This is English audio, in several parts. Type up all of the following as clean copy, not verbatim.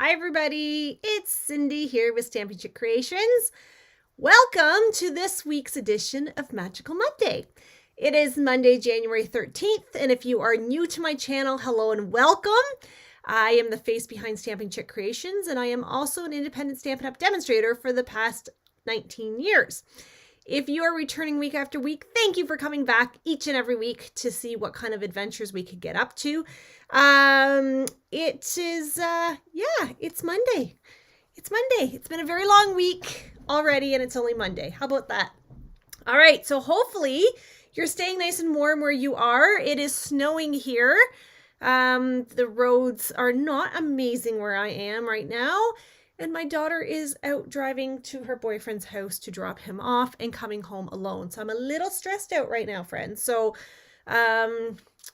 Hi everybody, it's Cindy here with Stampin' Chick Creations. Welcome to this week's edition of Magical Monday. It is Monday, January 13th, and if you are new to my channel, hello and welcome. I am the face behind Stampin' Chick Creations, and I am also an independent Stampin' Up! Demonstrator for the past 19 years. If you are returning week after week, thank you for coming back each and every week to see what kind of adventures we could get up to. It's Monday. It's Monday. It's been a very long week already, and it's only Monday. How about that? All right, so hopefully you're staying nice and warm where you are. It is snowing here. The roads are not amazing where I am right now. And my daughter is out driving to her boyfriend's house to drop him off and coming home alone. So I'm a little stressed out right now, friends. So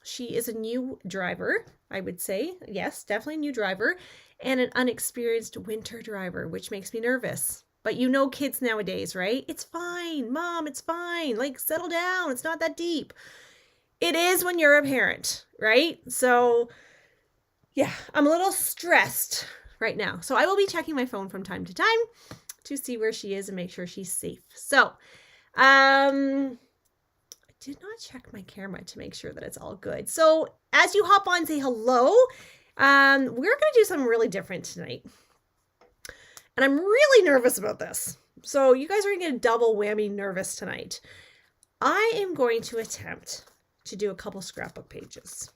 she is a new driver, I would say. Yes, definitely a new driver. And an unexperienced winter driver, which makes me nervous. But you know kids nowadays, right? It's fine, Mom, it's fine. Like, settle down. It's not that deep. It is when you're a parent, right? So, yeah, I'm a little stressed right now. So I will be checking my phone from time to time to see where she is and make sure she's safe. So, I did not check my camera to make sure that it's all good. So as you hop on, say hello. We're going to do something really different tonight. And I'm really nervous about this. So you guys are going to get a double whammy nervous tonight. I am going to attempt to do a couple scrapbook pages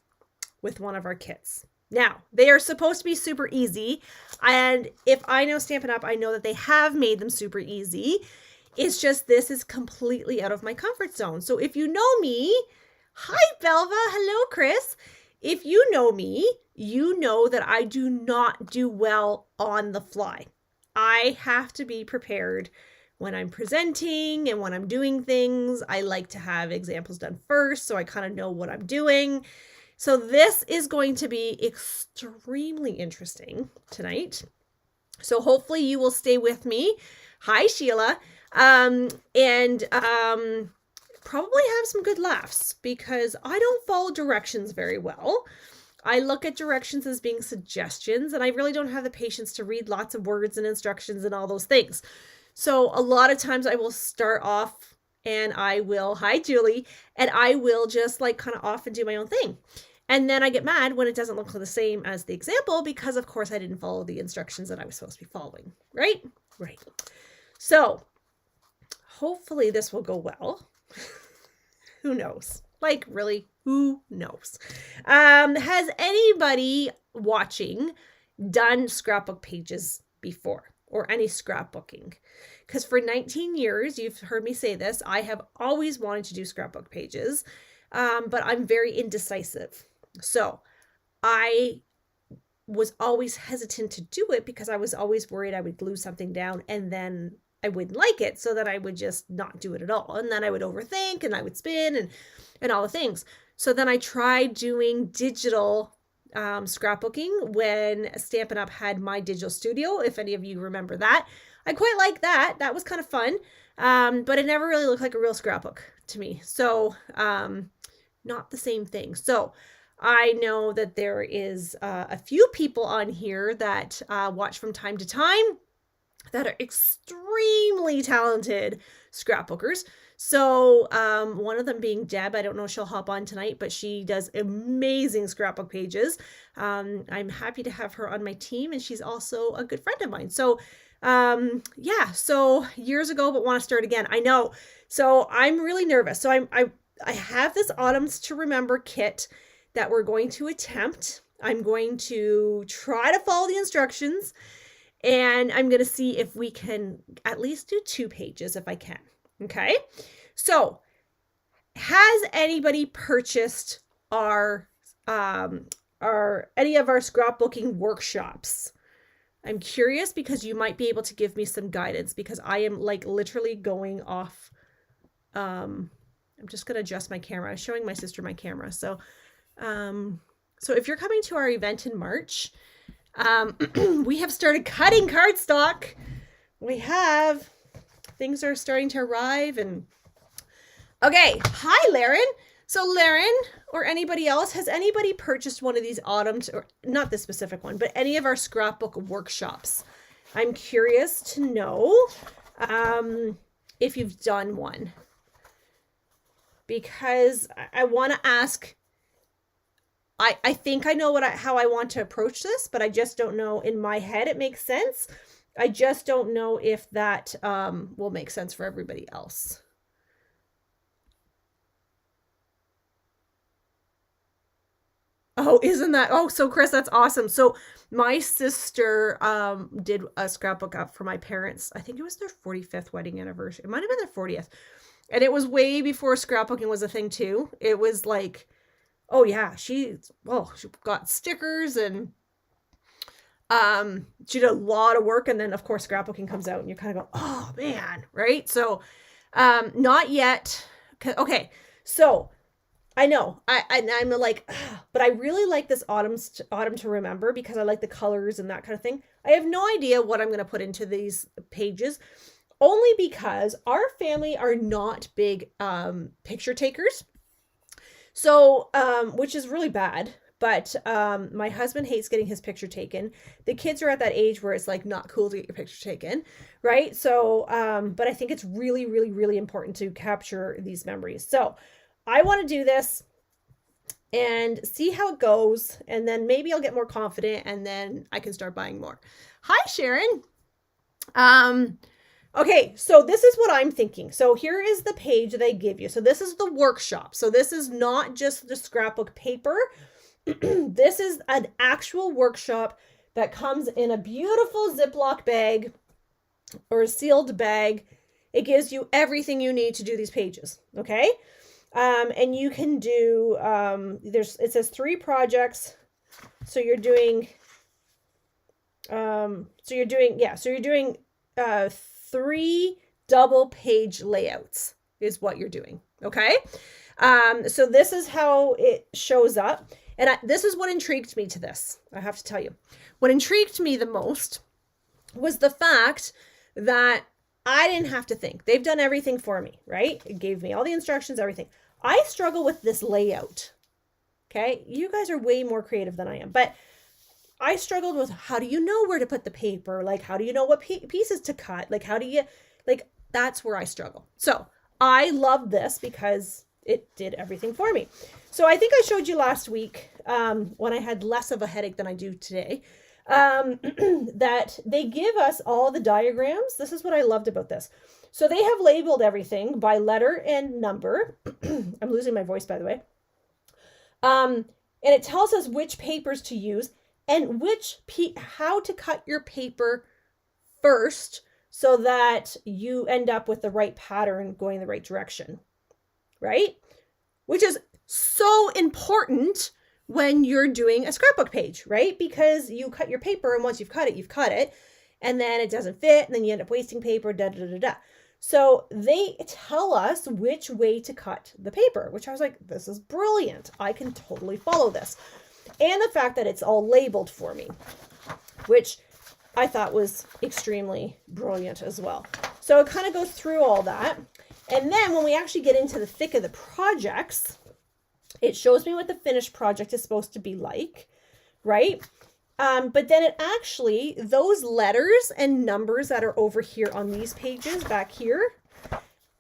with one of our kits. Now, they are supposed to be super easy, and if I know Stampin' Up, I know that they have made them super easy. It's just this is completely out of my comfort zone. So if you know me, hi Belva, hello Chris. If you know me, you know that I do not do well on the fly. I have to be prepared when I'm presenting and when I'm doing things. I like to have examples done first so I kind of know what I'm doing. So this is going to be extremely interesting tonight. So hopefully you will stay with me. Hi, Sheila. Probably have some good laughs because I don't follow directions very well. I look at directions as being suggestions, and I really don't have the patience to read lots of words and instructions and all those things. So a lot of times I will start off and I will, hi Julie, and I will just like kind of off and do my own thing. And then I get mad when it doesn't look the same as the example because of course I didn't follow the instructions that I was supposed to be following, right? Right. So hopefully this will go well. Who knows? Like really, who knows? Has anybody watching done scrapbook pages before or any scrapbooking? Because for 19 years, you've heard me say this, I have always wanted to do scrapbook pages, but I'm very indecisive. So I was always hesitant to do it because I was always worried I would glue something down and then I wouldn't like it. So that I would just not do it at all. And then I would overthink and I would spin and all the things. So then I tried doing digital scrapbooking when Stampin' Up! Had My Digital Studio. If any of you remember that. I quite like that. That was kind of fun. But it never really looked like a real scrapbook to me. So not the same thing. So I know that there is a few people on here that watch from time to time that are extremely talented scrapbookers. So one of them being Deb. I don't know if she'll hop on tonight, but she does amazing scrapbook pages. I'm happy to have her on my team, and she's also a good friend of mine. So yeah, so years ago, but want to start again. I know. So I'm really nervous. So I have this Autumns to Remember kit that we're going to attempt. I'm going to try to follow the instructions, and I'm going to see if we can at least do 2 pages if I can. Okay. So has anybody purchased our any of our scrapbooking workshops? I'm curious because you might be able to give me some guidance because I am like literally going off. I'm just going to adjust my camera. I was showing my sister my camera. So if you're coming to our event in March, we have started cutting cardstock. Things are starting to arrive and okay. Hi, Laren. So Laren or anybody else, has anybody purchased one of these autumn, or not this specific one, but any of our scrapbook workshops? I'm curious to know if you've done one, because I want to ask. I think I know how I want to approach this, but I just don't know. In my head, it makes sense. I just don't know if that will make sense for everybody else. Oh, isn't that? Oh, so Chris, that's awesome. So my sister did a scrapbook up for my parents. I think it was their 45th wedding anniversary. It might have been their 40th. And it was way before scrapbooking was a thing too. It was like, oh yeah, she got stickers and she did a lot of work, and then of course scrapbooking comes out and you kind of go, oh man, right? So not yet. Okay, so I know I'm like, but I really like this autumn to remember, because I like the colors and that kind of thing. I have no idea what I'm going to put into these pages, only because our family are not big picture takers. So which is really bad. But my husband hates getting his picture taken. The kids are at that age where it's like not cool to get your picture taken, right? So, but I think it's really, really, really important to capture these memories. So I want to do this and see how it goes. And then maybe I'll get more confident and then I can start buying more. Hi, Sharon. Okay, so this is what I'm thinking. So here is the page they give you. So this is the workshop. So this is not just the scrapbook paper. This is an actual workshop that comes in a beautiful Ziploc bag or a sealed bag. It gives you everything you need to do these pages. Okay. And you can do, it says 3 projects. So you're doing, 3 double page layouts is what you're doing. Okay. So this is how it shows up. And this is what intrigued me to this. I have to tell you, what intrigued me the most was the fact that I didn't have to think. They've done everything for me, right? It gave me all the instructions, everything. I struggle with this layout. Okay. You guys are way more creative than I am, but I struggled with, how do you know where to put the paper? Like, how do you know what pieces to cut? Like, how do you, like, that's where I struggle. So I love this because it did everything for me. So I think I showed you last week, when I had less of a headache than I do today, that they give us all the diagrams. This is what I loved about this. So they have labeled everything by letter and number. I'm losing my voice, by the way. And it tells us which papers to use and how to cut your paper first so that you end up with the right pattern going the right direction, right? Which is so important when you're doing a scrapbook page, right? Because you cut your paper, and once you've cut it, and then it doesn't fit, and then you end up wasting paper, So they tell us which way to cut the paper, which I was like, this is brilliant. I can totally follow this. And the fact that it's all labeled for me, which I thought was extremely brilliant as well. So it kind of goes through all that. And then when we actually get into the thick of the projects, it shows me what the finished project is supposed to be like, right? But then it actually, those letters and numbers that are over here on these pages back here,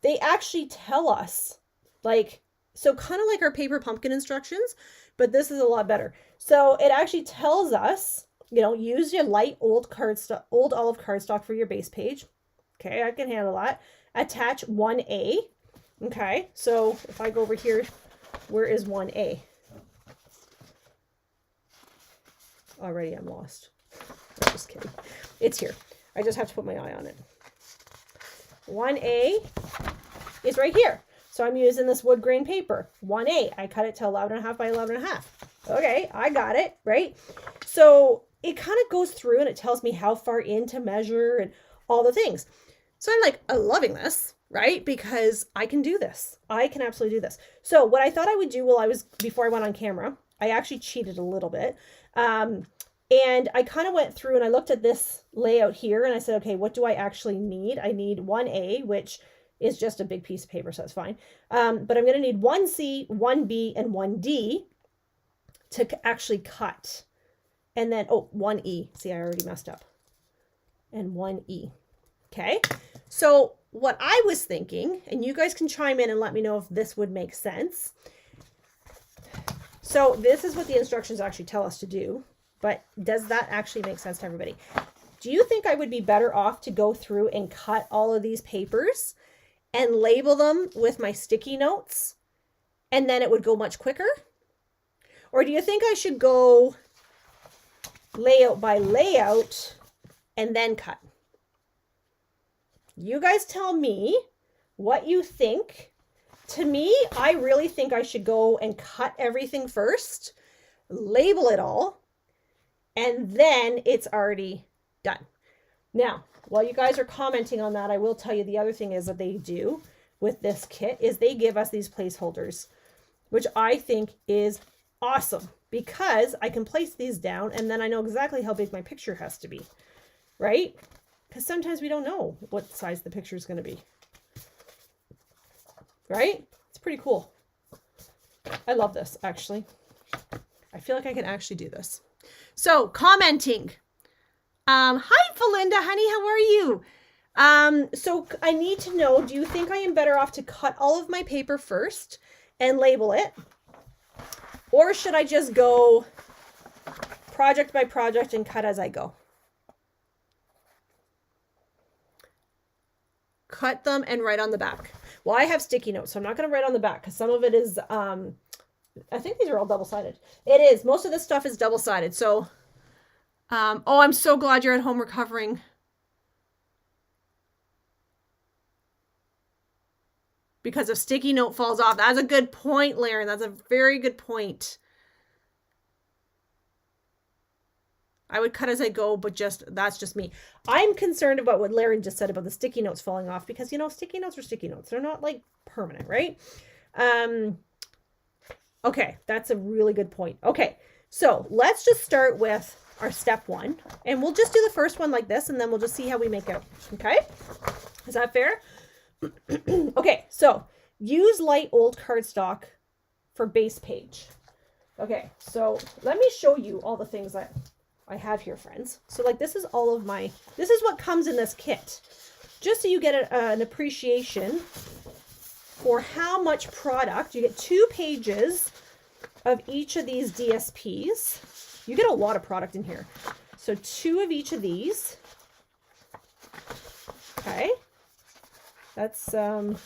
they actually tell us, like, so kind of like our paper pumpkin instructions, but this is a lot better. So it actually tells us, use your light old olive cardstock for your base page. Okay, I can handle that. Attach 1A. Okay, so if I go over here, where is 1A? Already I'm lost. I'm just kidding. It's here. I just have to put my eye on it. 1A is right here. So I'm using this wood grain paper. 1A. I cut it to 11.5 by 11.5. Okay, I got it, right? So it kind of goes through and it tells me how far in to measure and all the things. So I'm like, I'm loving this, right? Because I can do this. I can absolutely do this. So what I thought I would do before I went on camera, I actually cheated a little bit. And I kind of went through and I looked at this layout here and I said, okay, what do I actually need? I need 1A, which is just a big piece of paper, so that's fine. But I'm going to need 1C, 1B, and 1D to actually cut. And then, oh, 1E. See, I already messed up. And 1E. Okay. So what I was thinking, and you guys can chime in and let me know if this would make sense. So this is what the instructions actually tell us to do. But does that actually make sense to everybody? Do you think I would be better off to go through and cut all of these papers and label them with my sticky notes, and then it would go much quicker? Or do you think I should go layout by layout and then cut? You guys tell me what you think. To me, I really think I should go and cut everything first, label it all, and then it's already done. Now, while you guys are commenting on that, I will tell you the other thing is that they do with this kit is they give us these placeholders, which I think is awesome because I can place these down and then I know exactly how big my picture has to be, right? Because sometimes we don't know what size the picture is going to be, right? It's pretty cool. I love this, actually. I feel like I can actually do this. So, commenting. Hi, Felinda, honey, how are you? So I need to know, do you think I am better off to cut all of my paper first and label it? Or should I just go project by project and cut as I go? Cut them and write on the back. Well, I have sticky notes, so I'm not going to write on the back because some of it is, I think these are all double-sided. It is. Most of this stuff is double-sided. So, oh, I'm so glad you're at home recovering. Because if sticky note falls off. That's a good point, Laren. That's a very good point. I would cut as I go, but that's just me. I'm concerned about what Laren just said about the sticky notes falling off because, you know, sticky notes are sticky notes. They're not like permanent, right? Okay, that's a really good point. Okay, so let's just start with our step one, and we'll just do the first one like this, and then we'll just see how we make out. Okay, is that fair? Okay, so use light old cardstock for base page. Okay, so let me show you all the things that I have here, friends. So like this is all of my, this is what comes in this kit, just so you get an appreciation for how much product. You get 2 pages of each of these DSPs. You get a lot of product in here. So 2 of each of these. Okay. That's some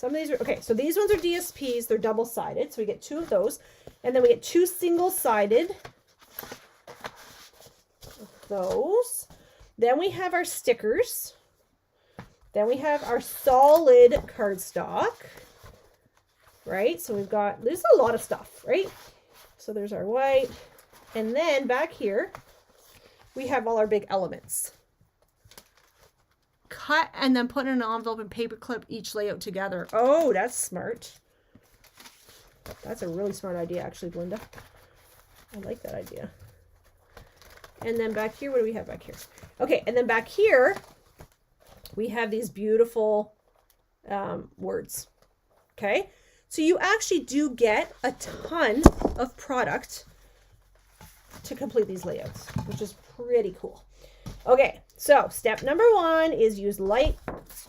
of these are, okay, so these ones are DSPs. They're double-sided. So we get 2 of those. And then we get 2 single-sided of those. Then we have our stickers. Then we have our solid cardstock, right? So we've got, there's a lot of stuff, right? So there's our white. And then back here, we have all our big elements. Cut and then put in an envelope and paper clip each layout together. Oh, that's smart. That's a really smart idea, actually, Belinda. I like that idea. And then back here, what do we have back here? Okay, and then back here, we have these beautiful words. Okay, so you actually do get a ton of product to complete these layouts, which is pretty cool. Okay, so step number 1 is use light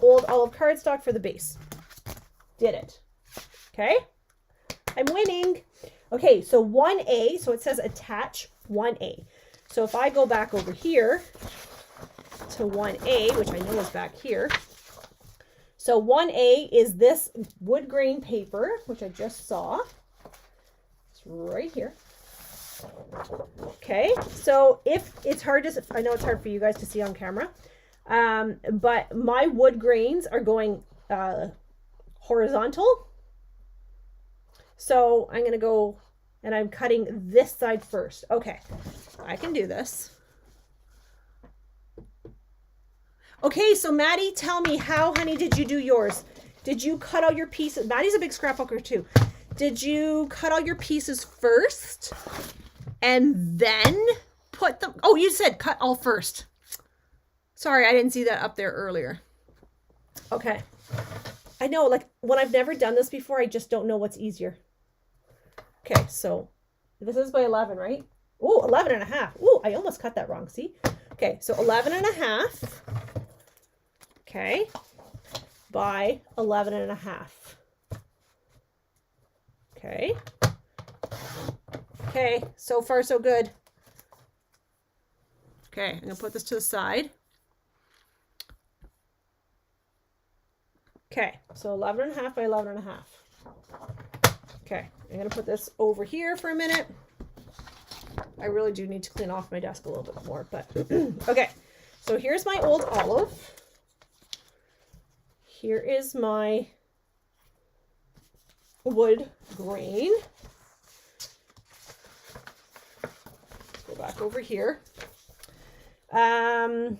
old olive cardstock for the base. Did it. Okay, I'm winning. Okay, so 1A, so it says attach 1A. So if I go back over here to 1A, which I know is back here. So 1A is this wood grain paper, which I just saw. It's right here. Okay, so if it's hard to, I know it's hard for you guys to see on camera, but my wood grains are going horizontal. So I'm going to go and I'm cutting this side first. Okay, I can do this. Okay, so Maddie, tell me, how, honey, did you do yours? Did you cut out your pieces? Maddie's a big scrapbooker too. Did you cut all your pieces first and then put them? Oh, you said cut all first. Sorry, I didn't see that up there earlier. Okay. I know, like, when I've never done this before, I just don't know what's easier. Okay, so this is by 11, right? Oh, 11 and a half. Oh, I almost cut that wrong. See? Okay, so 11 and a half. Okay. By 11 and a half. Okay. Okay, so far so good. Okay, I'm going to put this to the side. Okay, so 11 and a half by 11 and a half. Okay, I'm going to put this over here for a minute. I really do need to clean off my desk a little bit more, but okay. So here's my old olive. Here is my wood grain. Go back over here. And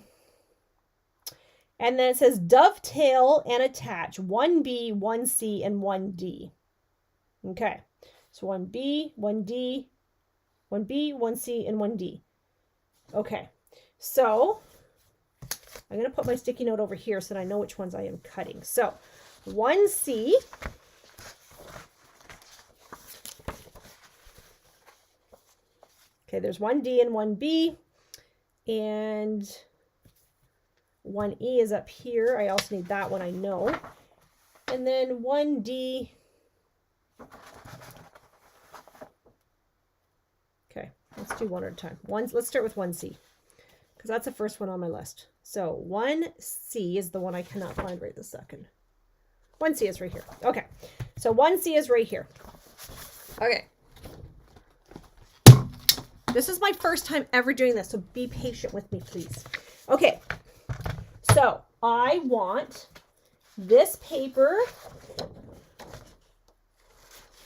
then it says dovetail and attach 1B, 1C, and 1D. Okay, so 1B, 1D, 1B, 1C, and 1D. Okay, so I'm going to put my sticky note over here so that I know which ones I am cutting. So 1C. Okay, there's 1D and 1B. And 1E is up here. I also need that one, I know. And then 1D. Okay, let's do one at a time. Let's start with 1C, because that's the first one on my list. So 1C is the one I cannot find right this second. 1C is right here. Okay, so 1C is right here. Okay. This is my first time ever doing this, so be patient with me, please. Okay, so I want this paper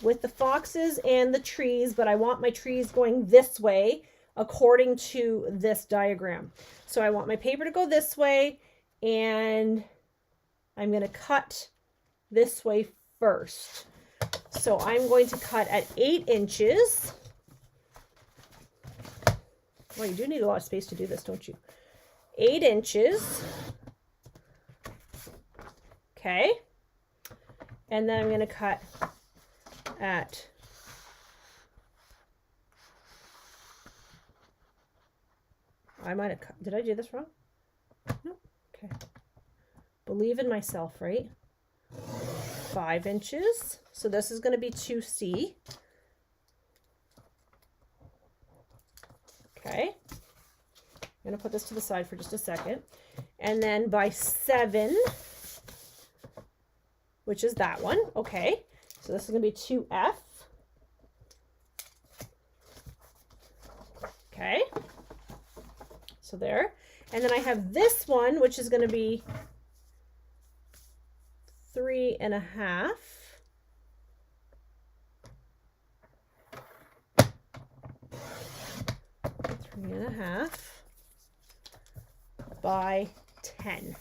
with the foxes and the trees, but I want my trees going this way according to this diagram. So I want my paper to go this way, and I'm going to cut this way first. So I'm going to cut at 8 inches. Well, you do need a lot of space to do this, don't you? 8 inches. Okay. And then I'm going to cut at I might have cut. Did I do this wrong? No. Okay. Believe in myself, right? 5 inches. So this is going to be 2C. Okay. I'm going to put this to the side for just a second. And then by 7, which is that one. Okay. So this is going to be 2F. Okay. So there. And then I have this one, which is going to be 3.5. By 10.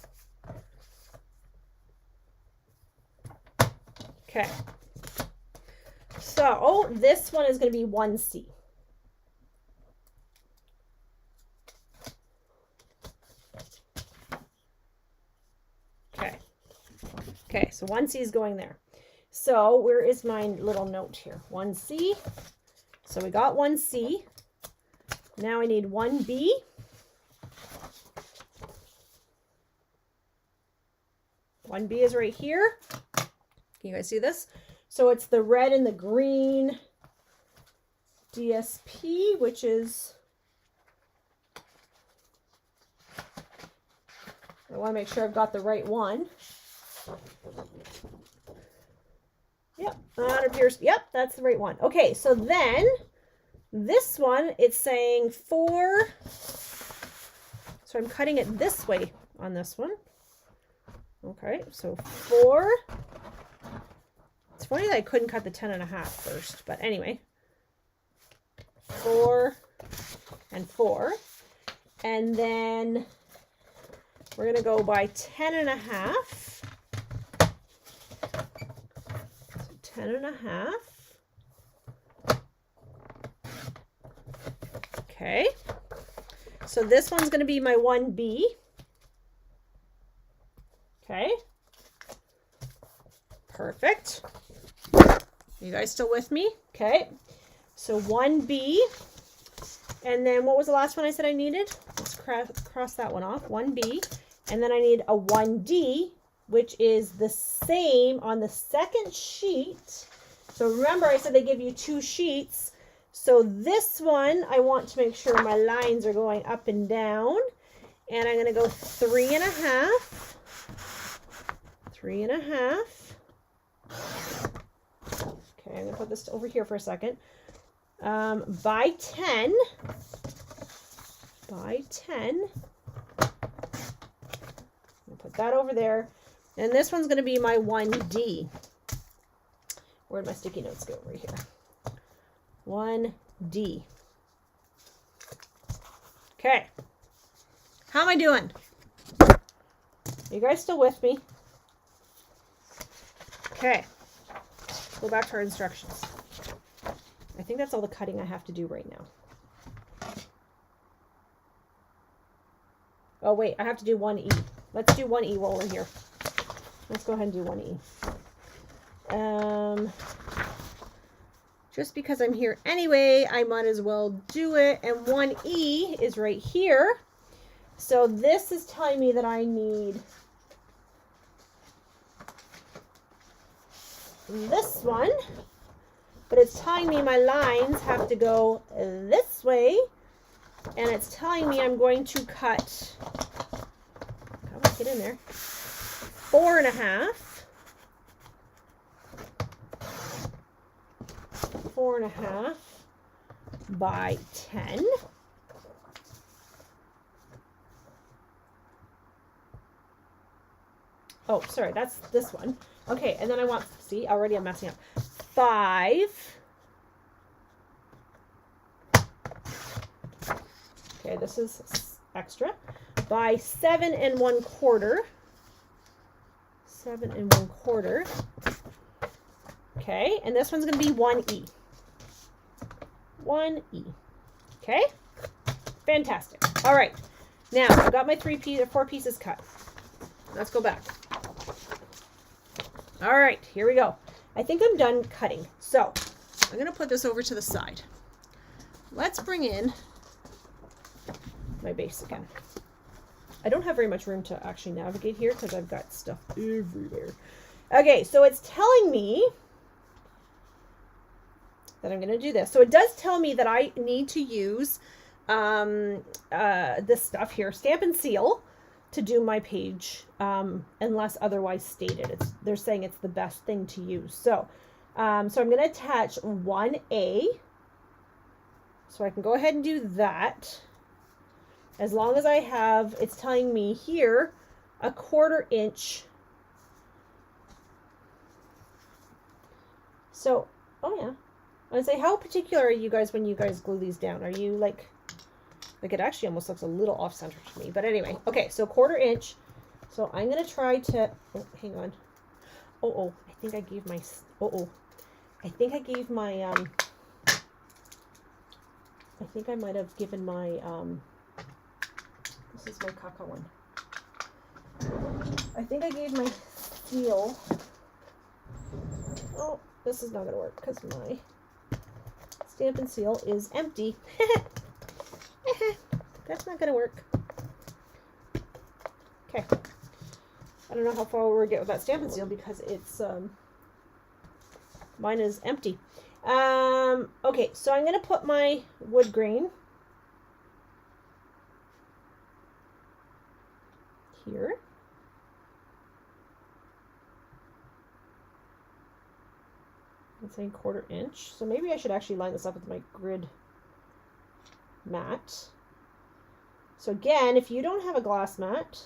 Okay. So this one is going to be 1C. Okay. Okay, so 1C is going there. So where is my little note here? 1C. So we got 1C. Now I need 1B. One B is right here. Can you guys see this? So it's the red and the green DSP, which is, I want to make sure I've got the right one. Yep, that appears, yep, that's the right one. Okay, so then this one, it's saying 4, so I'm cutting it this way on this one. Okay, so 4. It's funny that I couldn't cut the 10.5 first, but anyway. 4 and 4. And then we're going to go by 10.5. So 10.5. Okay. So this one's going to be my 1B. Okay. Perfect. You guys still with me? Okay. So 1B. And then what was the last one I said I needed? Let's cross that one off. 1B. And then I need a 1D, which is the same on the second sheet. So remember I said they give you 2 sheets. So this one, I want to make sure my lines are going up and down. And I'm going to go 3.5. 3.5. Okay, I'm going to put this over here for a second. By 10. By 10. I'll put that over there. And this one's going to be my 1D. Where'd my sticky notes go? Right here. 1D. Okay. How am I doing? Are you guys still with me? Okay. Go back to our instructions. I think that's all the cutting I have to do right now. Oh, wait. I have to do 1E. Let's do 1E while we're here. Let's go ahead and do 1E. Just because I'm here anyway, I might as well do it. And 1E is right here. So this is telling me that I need this one. But it's telling me my lines have to go this way. And it's telling me I'm going to cut, come on, get in there, 4.5. 4.5 by 10. Oh, sorry, that's this one. Okay, and then I want, see, already I'm messing up. 5. Okay, this is extra. By 7 1/4. 7 1/4. Okay, and this one's going to be 1E. 1E. Okay, fantastic. All right, now I've got my 4 pieces cut. Let's go back. All right, here we go. I think I'm done cutting. So I'm going to put this over to the side. Let's bring in my base again. I don't have very much room to actually navigate here because I've got stuff everywhere. Okay, so it's telling me that I'm going to do this. So it does tell me that I need to use this stuff here, Stamp and Seal, to do my page, unless otherwise stated. They're saying it's the best thing to use. So, so I'm going to attach 1A. So I can go ahead and do that. As long as I have, it's telling me here, 1/4 inch. So, oh yeah. I would say, how particular are you guys when you guys glue these down? Are you like it actually almost looks a little off center to me. But anyway, okay, so 1/4 inch. So I'm going to try to, oh, hang on. Oh, I think I gave my, I think I gave my, I think I might have given my, this is my caca one. I think I gave my seal. Oh, this is not going to work because my Stamp and Seal is empty. That's not going to work. Okay. I don't know how far we'll get with that Stamp and Seal because it's, mine is empty. Okay, so I'm going to put my wood grain here. Let's say 1/4 inch. So maybe I should actually line this up with my grid mat. So again, if you don't have a glass mat,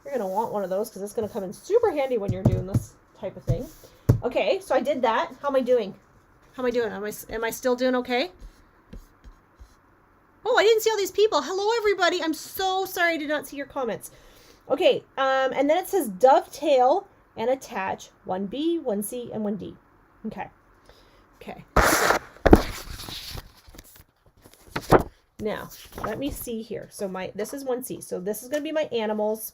you're going to want one of those because it's going to come in super handy when you're doing this type of thing. Okay, so I did that. How am I doing? How am I doing? Am I still doing okay? Oh, I didn't see all these people. Hello, everybody. I'm so sorry I did not see your comments. Okay, and then it says dovetail and attach 1B, 1C, and 1D. Okay. Okay. Now, let me see here. So this is 1C. So this is going to be my animals.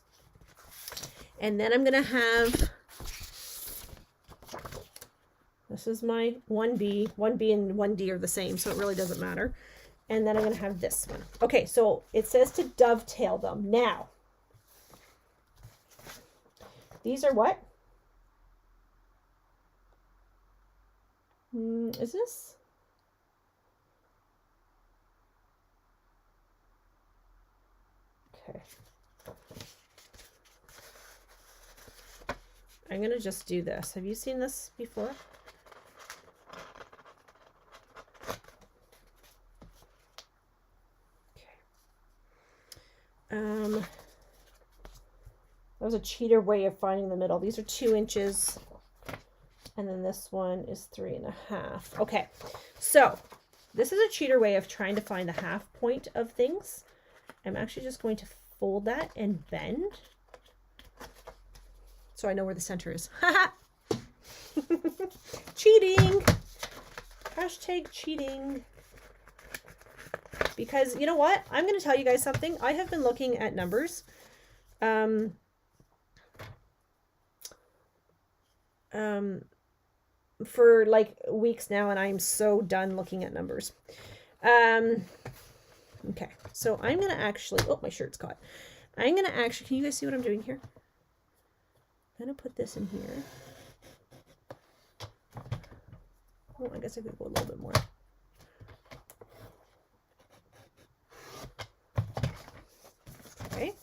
And then I'm going to have This is my 1B. 1B and 1D are the same, so it really doesn't matter. And then I'm going to have this one. Okay, so it says to dovetail them. Now, these are what? Is this? Okay. I'm going to just do this. Have you seen this before? Okay. That was a cheater way of finding the middle. These are 2 inches. And then this one is 3.5. Okay. So this is a cheater way of trying to find the half point of things. I'm actually just going to fold that and bend. So I know where the center is. Cheating. Hashtag cheating. Because you know what? I'm going to tell you guys something. I have been looking at numbers. For like weeks now, and I'm so done looking at numbers. Okay, so I'm going to actually, oh, my shirt's caught. I'm going to actually, can you guys see what I'm doing here? I'm going to put this in here. Oh, I guess I could go a little bit more. Okay.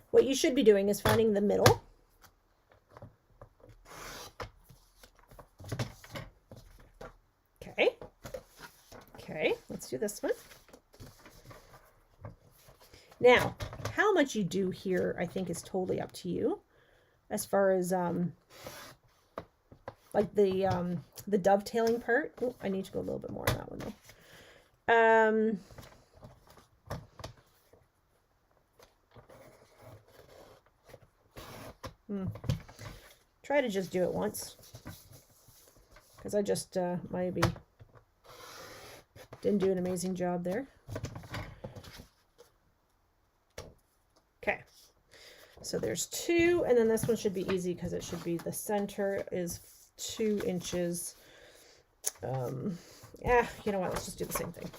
What you should be doing is finding the middle. Okay. Okay, let's do this one. Now, how much you do here, I think, is totally up to you. As far as like the dovetailing part. Oh, I need to go a little bit more on that one though. Try to just do it once, because I just maybe didn't do an amazing job there. Okay, so there's 2, and then this one should be easy because it should be, the center is 2 inches. Yeah, you know what, let's just do the same thing.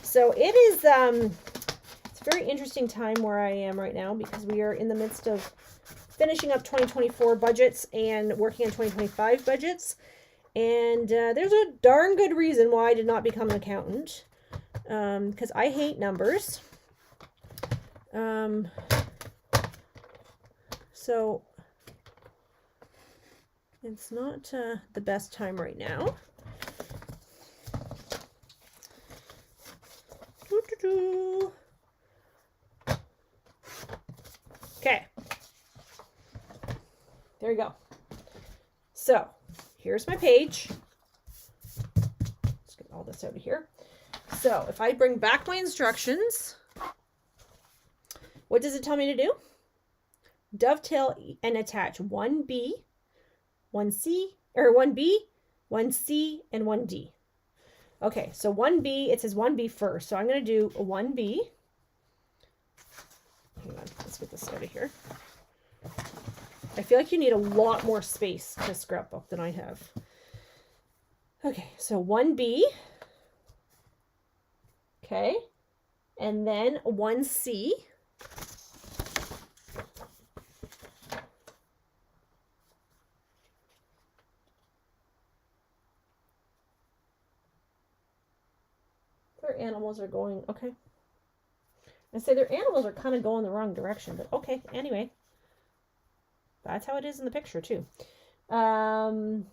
So it is it's a very interesting time where I am right now, because we are in the midst of finishing up 2024 budgets and working on 2025 budgets. And there's a darn good reason why I did not become an accountant, because I hate numbers. So it's not the best time right now. Okay. There you go. So here's my page. Let's get all this out of here. So if I bring back my instructions, what does it tell me to do? Dovetail and attach 1B, 1C, or 1B, 1C, and 1D. Okay, so 1B, it says 1B first. So I'm going to do a 1B. Hang on, let's get this out of here. I feel like you need a lot more space to scrapbook than I have. Okay, so 1B. Okay, and then 1C. Their animals are going, okay. I say their animals are kind of going the wrong direction, but okay, anyway. That's how it is in the picture too. And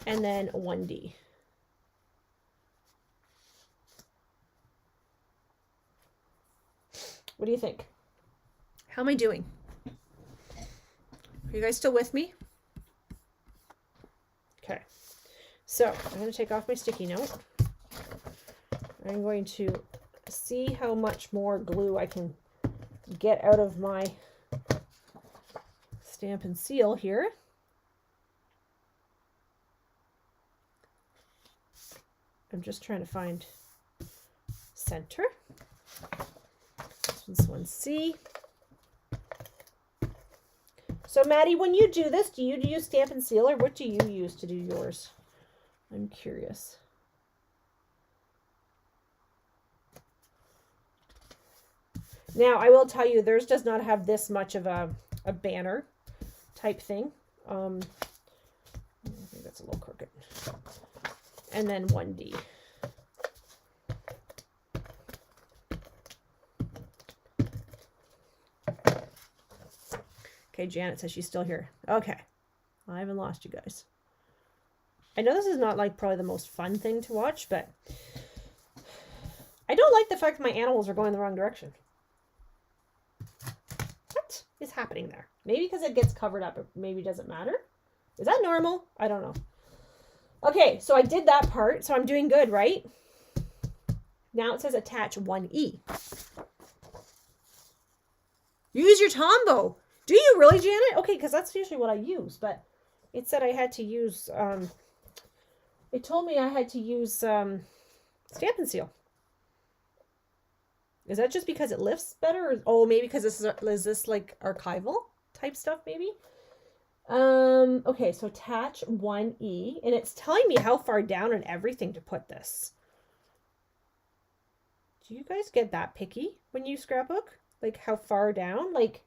then 1D. What do you think? How am I doing? Are you guys still with me? Okay. So I'm going to take off my sticky note. I'm going to see how much more glue I can get out of my stamp and seal here. I'm just trying to find center. This one's C. So Maddie, when you do this, do you use Stamp and Seal, or what do you use to do yours? I'm curious. Now, I will tell you, theirs does not have this much of a banner type thing. I think that's a little crooked. And then 1D. Okay, Janet says she's still here. Okay. I haven't lost you guys. I know this is not like probably the most fun thing to watch, but I don't like the fact that my animals are going the wrong direction. What is happening there? Maybe because it gets covered up, it maybe doesn't matter. Is that normal? I don't know. Okay, so I did that part, so I'm doing good, right? Now it says attach 1E. Use your Tombow. Do you really, Janet? Okay, because that's usually what I use, but it said I had to use, it told me I had to use Stamp and Seal. Is that just because it lifts better? Or, oh, maybe because this is this like archival type stuff, maybe? Okay, so attach 1E, and it's telling me how far down and everything to put this. Do you guys get that picky when you scrapbook? Like how far down? Like,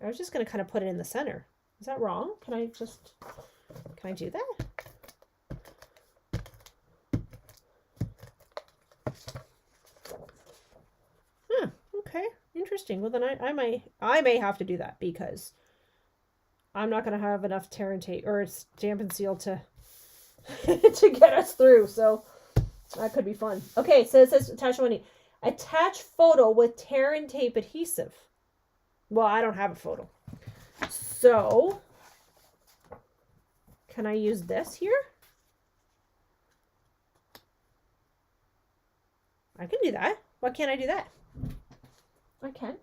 I was just going to kind of put it in the center. Is that wrong? Can I do that? Okay, interesting. Well, then I may have to do that because I'm not going to have enough tear and tape or Stamp and Seal to to get us through. So that could be fun. Okay, so it says attach 1E. Attach photo with tear and tape adhesive. Well, I don't have a photo. So can I use this here? I can do that. Why can't I do that? I can.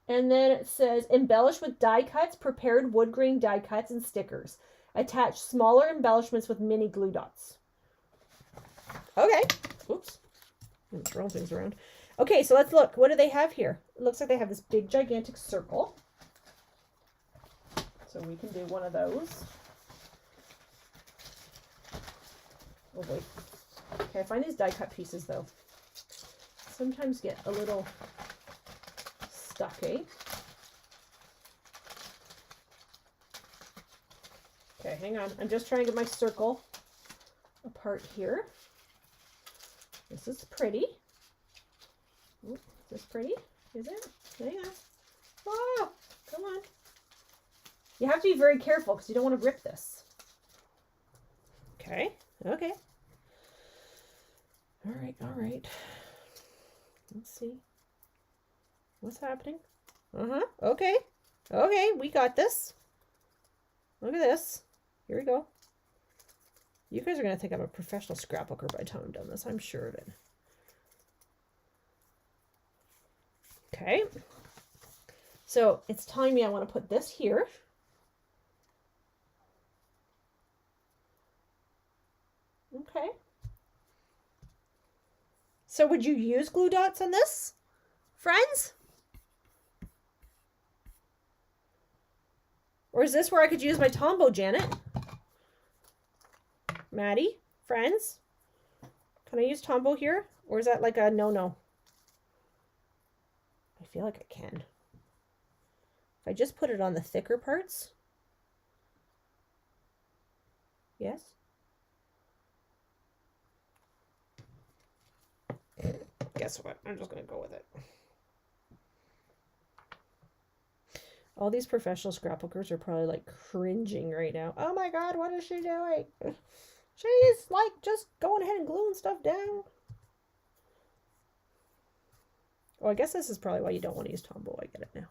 And then it says embellish with die cuts, prepared wood grain die cuts, and stickers. Attach smaller embellishments with mini glue dots. Okay. Oops. I'm throwing things around. Okay, so let's look. What do they have here? It looks like they have this big, gigantic circle. So we can do one of those. Oh, wait. Okay, I find these die cut pieces, though, sometimes get a little stucky. Okay, hang on. I'm just trying to get my circle apart here. This is pretty. Ooh, is this pretty? Is it? Hang on. Oh, come on. You have to be very careful because you don't want to rip this. Okay. Okay. All right. All right. Let's see. What's happening? Okay. Okay. We got this. Look at this. Here we go. You guys are going to think I'm a professional scrapbooker by the time I'm done this. I'm sure of it. Okay. So it's telling me I want to put this here. Okay. So would you use glue dots on this, friends? Or is this where I could use my Tombow, Janet? Maddie, friends? Can I use Tombow here? Or is that like a no-no? I feel like I can. If I just put it on the thicker parts. Yes? Guess what? I'm just going to go with it. All these professional scrapbookers are probably like cringing right now. Oh my God, what is she doing? She's like just going ahead and gluing stuff down. Oh, I guess this is probably why you don't want to use Tombow. I get it now.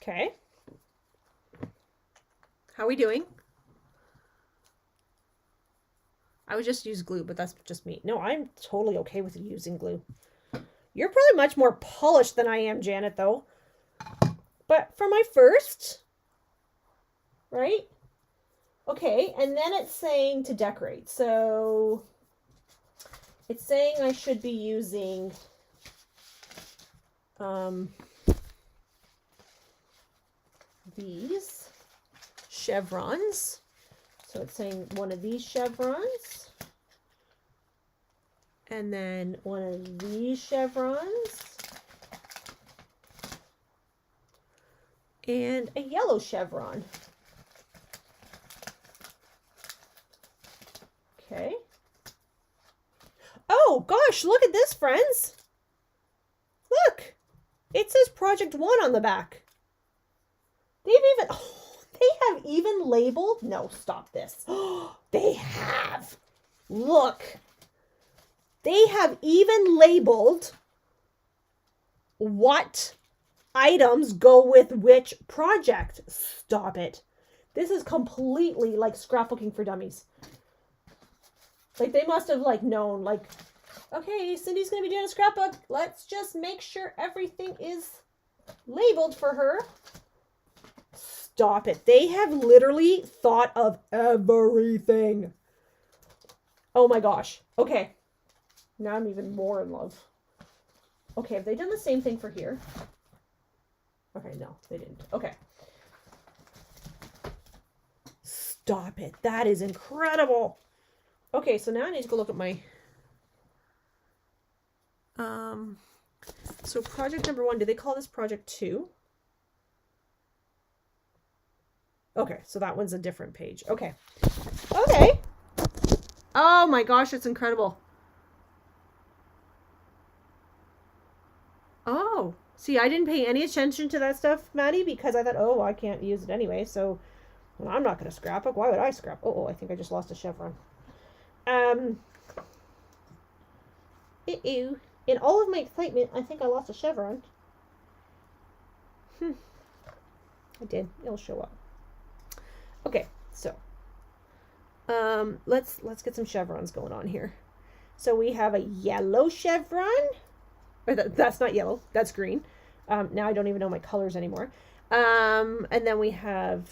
Okay. How are we doing? I would just use glue, but that's just me. No, I'm totally okay with using glue. You're probably much more polished than I am, Janet, though. But for my first, right? Okay, and then it's saying to decorate. So it's saying I should be using these chevrons. So it's saying one of these chevrons. And then one of these chevrons. And a yellow chevron. Okay. Oh gosh, look at this, friends. Look. It says Project 1 on the back. They have even labeled, no, stop this. They have. Look. They have even labeled what items go with which project. Stop it. This is completely like scrapbooking for dummies. Like they must have like known, like, okay, Cindy's going to be doing a scrapbook. Let's just make sure everything is labeled for her. Stop it. They have literally thought of everything. Oh my gosh. Okay. Now I'm even more in love. Okay, have they done the same thing for here? Okay, no, they didn't. Okay. Stop it. That is incredible. Okay, so now I need to go look at my... So project number 1, do they call this project 2? Okay, so that one's a different page. Okay. Okay. Oh my gosh, it's incredible. Oh, see, I didn't pay any attention to that stuff, Maddie, because I thought, oh, I can't use it anyway, so well, I'm not going to scrapbook. Why would I scrap? Oh, I think I just lost a chevron. In all of my excitement, I think I lost a chevron. I did. It'll show up. Okay, so let's get some chevrons going on here. So we have a yellow chevron. Or that's not yellow. That's green. Now I don't even know my colors anymore. And then we have.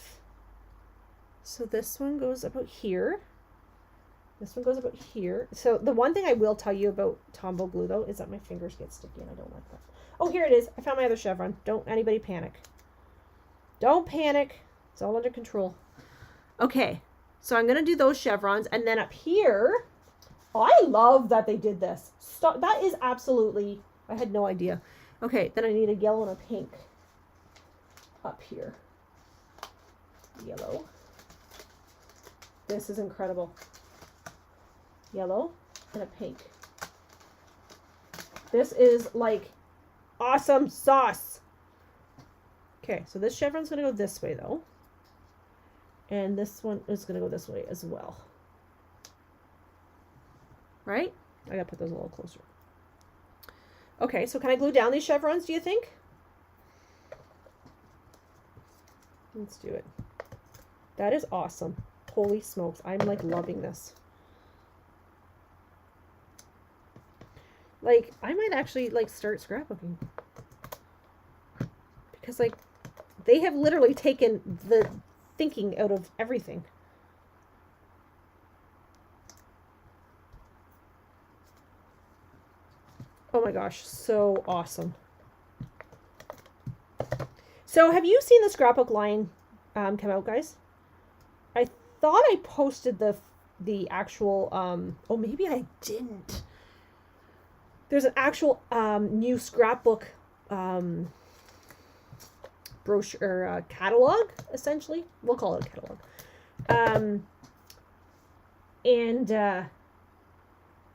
So this one goes about here. This one goes about here. So the one thing I will tell you about Tombow glue, though, is that my fingers get sticky and I don't like that. Oh, here it is. I found my other chevron. Don't anybody panic. Don't panic. It's all under control. Okay. So I'm going to do those chevrons. And then up here, I love that they did this. Stop. That is absolutely, I had no idea. Okay. Then I need a yellow and a pink up here. Yellow. This is incredible. Yellow and a pink. This is like awesome sauce. Okay, so this chevron's going to go this way though. And this one is going to go this way as well. Right? I got to put those a little closer. Okay, so can I glue down these chevrons, do you think? Let's do it. That is awesome. Holy smokes. I'm like loving this. Like, I might actually like start scrapbooking. Because like, they have literally taken the thinking out of everything. Oh my gosh, so awesome. So have you seen the scrapbook line come out, guys? I thought I posted the actual, oh, maybe I didn't. There's an actual new scrapbook brochure or catalog, essentially. We'll call it a catalog. And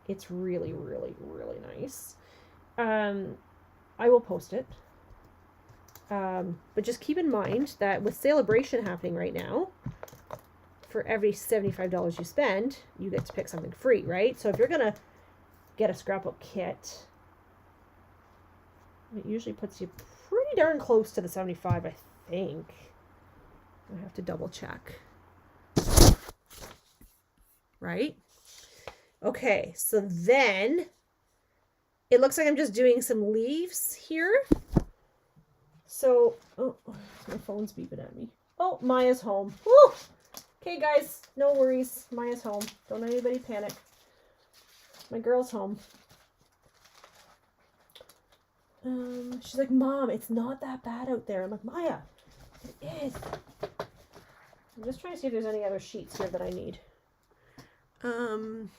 it's really, really, really nice. I will post it. But just keep in mind that with Celebration happening right now, for every $75 you spend, you get to pick something free, right? So if you're going to get a scrapbook kit, it usually puts you pretty darn close to the 75, I think. I have to double check. Right? Okay, so then it looks like I'm just doing some leaves here. So, oh, my phone's beeping at me. Oh, Maya's home. Woo! Okay, guys, no worries. Maya's home. Don't anybody panic. My girl's home. She's like, Mom, it's not that bad out there. I'm like, Maya, it is. I'm just trying to see if there's any other sheets here that I need. I'm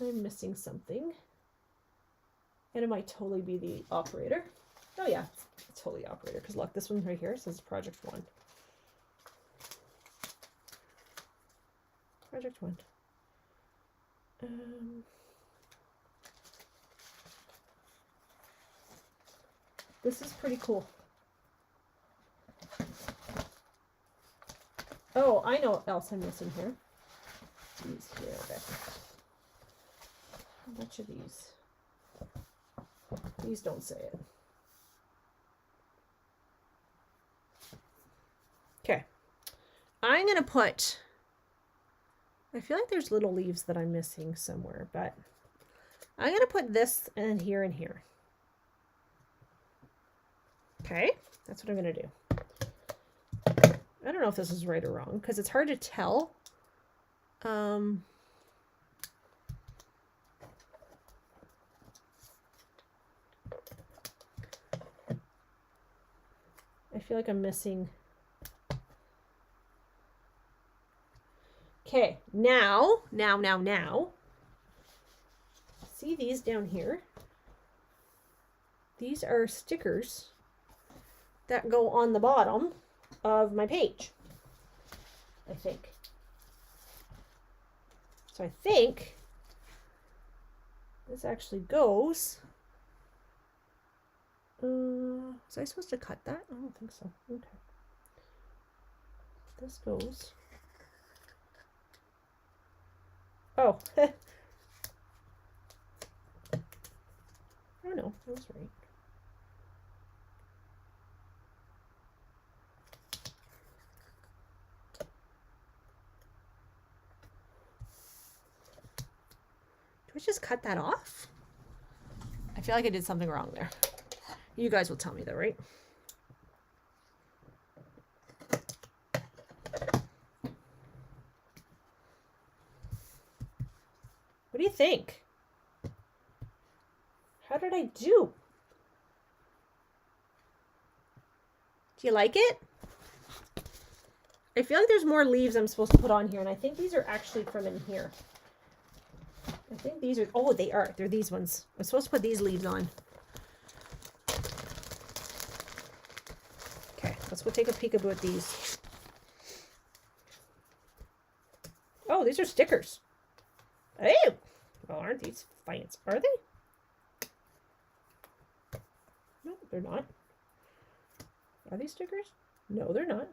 missing something. And it might totally be the operator. Oh yeah, it's totally operator. Because look, this one right here says project 1. Project 1. This is pretty cool. Oh, I know what else I'm missing here. These here, okay. A bunch of these. These don't say it. Okay. I'm going to put, I feel like there's little leaves that I'm missing somewhere, but I'm going to put this and here and here. Okay, that's what I'm going to do. I don't know if this is right or wrong because it's hard to tell. I feel like I'm missing. Okay, now. See these down here? These are stickers that go on the bottom of my page, I think. So I think this actually goes. Was I supposed to cut that? I don't think so. Okay. This goes. Oh. Oh no, that was right. Do I just cut that off? I feel like I did something wrong there. You guys will tell me though, right? What do you think? How did I do? Do you like it? I feel like there's more leaves I'm supposed to put on here, and I think these are actually from in here. I think these are, oh, they are. They're these ones. I'm supposed to put these leaves on. Okay, let's go take a peekaboo at these. Oh, these are stickers. Oh, well, aren't these fancy? Are they? No, they're not. Are these stickers? No, they're not.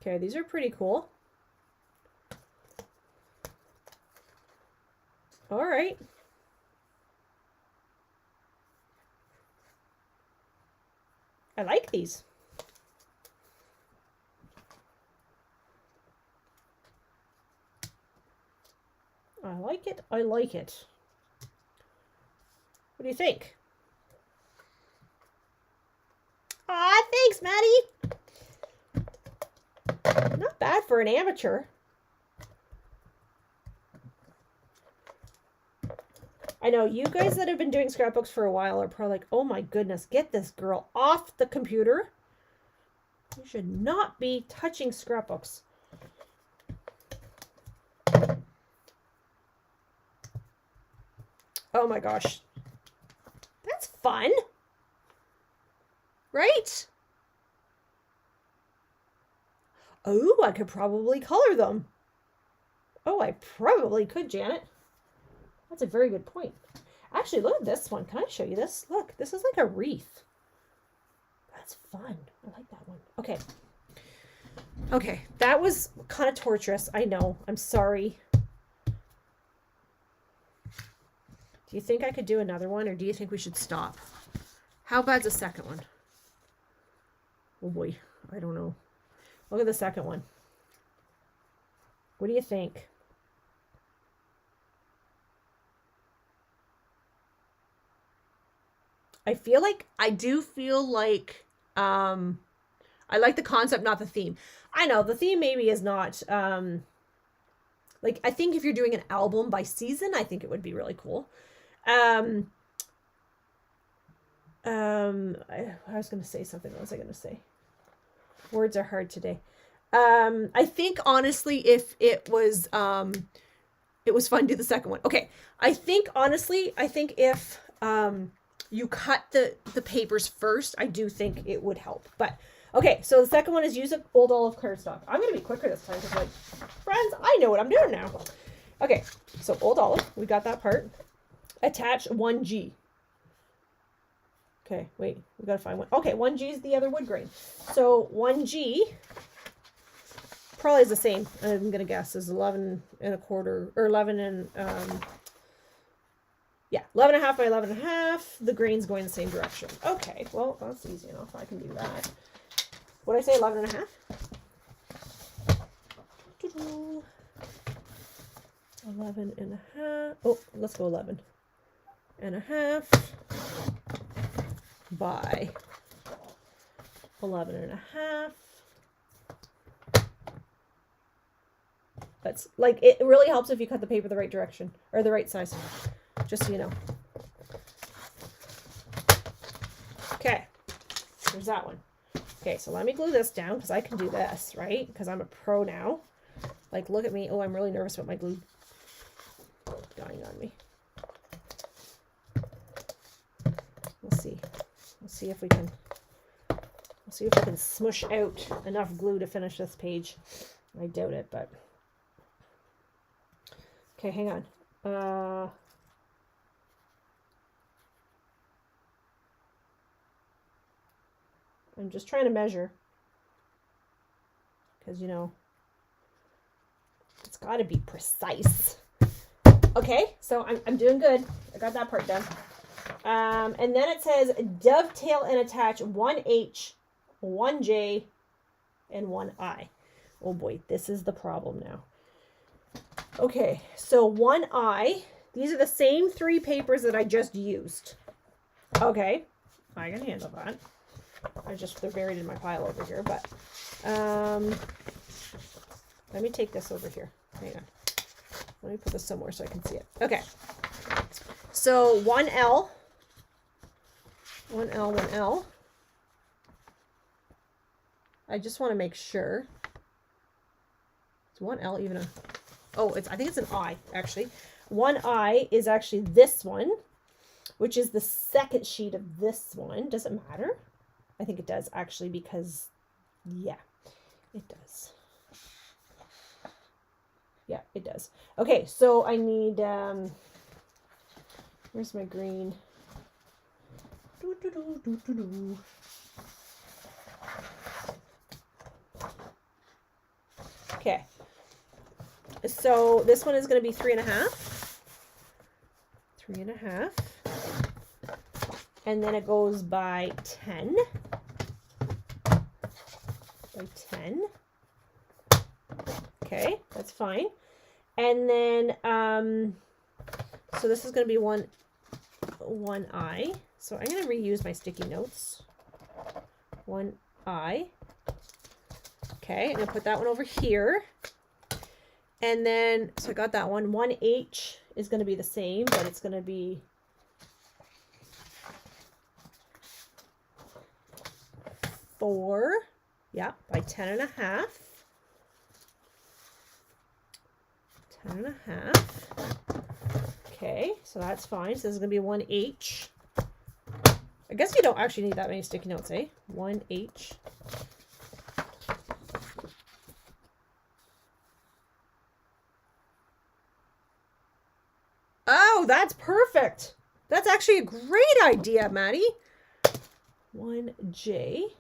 Okay, these are pretty cool. All right. I like these. I like it. I like it. What do you think? Aw, thanks, Maddie. Not bad for an amateur. I know you guys that have been doing scrapbooks for a while are probably like, oh my goodness, get this girl off the computer. You should not be touching scrapbooks. Oh my gosh. That's fun. Right? Oh, I could probably color them. Oh, I probably could, Janet. That's a very good point. Actually, look at this one. Can I show you this? Look, this is like a wreath. That's fun. I like that one. Okay. Okay, that was kind of torturous. I know. I'm sorry. Do you think I could do another one, or do you think we should stop? How bad's the second one? Oh boy, I don't know. Look at the second one. What do you think? I do feel like I like the concept, not the theme. I know the theme maybe is not like, I think if you're doing an album by season, I think it would be really cool. I was going to say something. What was I going to say? Words are hard today. I think honestly, if it was fun to do the second one. Okay. I think honestly, if you cut the papers first, I do think it would help. But okay, so the second one is use old olive cardstock. I'm going to be quicker this time because, like, friends, I know what I'm doing now. Okay, so old olive, we got that part. Attach 1G. Okay, wait, we got to find one. Okay, 1G is the other wood grain. So 1G probably is the same, I'm going to guess, is 11 and a quarter, or 11 and, yeah, 11 and a half by 11 and a half. The grain's going the same direction. Okay, well, that's easy enough. I can do that. What did I say, 11 and a half? 11 and a half. Oh, let's go 11 and a half by 11 and a half. That's like, it really helps if you cut the paper the right direction or the right size, just so you know. Okay, there's that one. Okay, so let me glue this down because I can do this, right? Because I'm a pro now. Like, look at me. Oh, I'm really nervous about my glue dying on me. We'll see. We'll see if we can. We'll see if we can smush out enough glue to finish this page. I doubt it, but okay. Hang on. I'm just trying to measure because, you know, it's got to be precise. Okay, so I'm doing good. I got that part done. And then it says dovetail and attach 1H, 1J, and 1I. Oh boy, this is the problem now. Okay, so 1I, these are the same 3 papers that I just used. Okay, I can handle that. They're buried in my pile over here, but let me take this over here. Hang on. Let me put this somewhere so I can see it. Okay. So 1L, 1L, 1L. I just want to make sure. Is 1L even a... Oh, I think it's an I, actually. 1I is actually this one, which is the second sheet of this one. Does it matter? I think it does, actually, because, yeah, it does. Yeah, it does. Okay, so I need, where's my green? Okay. So this one is going to be 3.5. 3.5. And then it goes by 10. By 10. Okay, that's fine. And then, so this is going to be 1I. So I'm going to reuse my sticky notes. 1I. Okay, I'm going to put that one over here. And then, so I got that one. 1H is going to be the same, but it's going to be 4. Yeah, by 10.5. 10.5. Okay, so that's fine. So this is going to be 1H. I guess you don't actually need that many sticky notes, eh? 1H. Oh, that's perfect. That's actually a great idea, Maddie. 1J.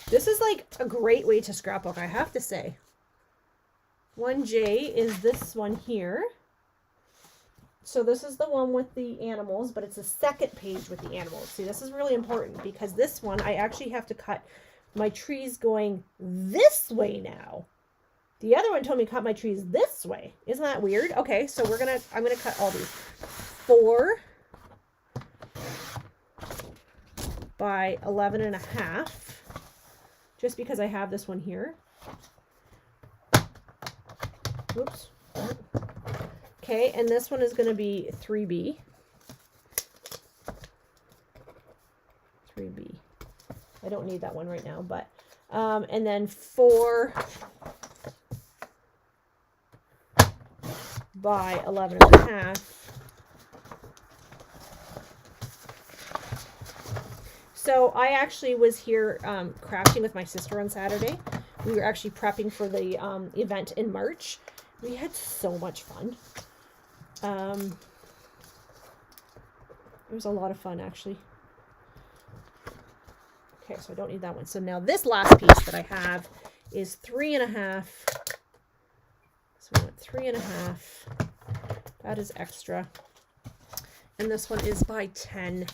This is like a great way to scrapbook, I have to say. 1J is this one here. So this is the one with the animals, but it's the second page with the animals. See, this is really important because this one, I actually have to cut my trees going this way now. The other one told me to cut my trees this way. Isn't that weird? Okay, so I'm gonna cut all these. 4 by 11.5, just because I have this one here. Oops. Okay, and this one is going to be 3B. 3B. I don't need that one right now, but and then 4 by 11.5. So I actually was here crafting with my sister on Saturday. We were actually prepping for the event in March. We had so much fun. It was a lot of fun, actually. Okay, so I don't need that one. So now this last piece that I have is 3.5. So we went 3.5. That is extra. And this one is by 10.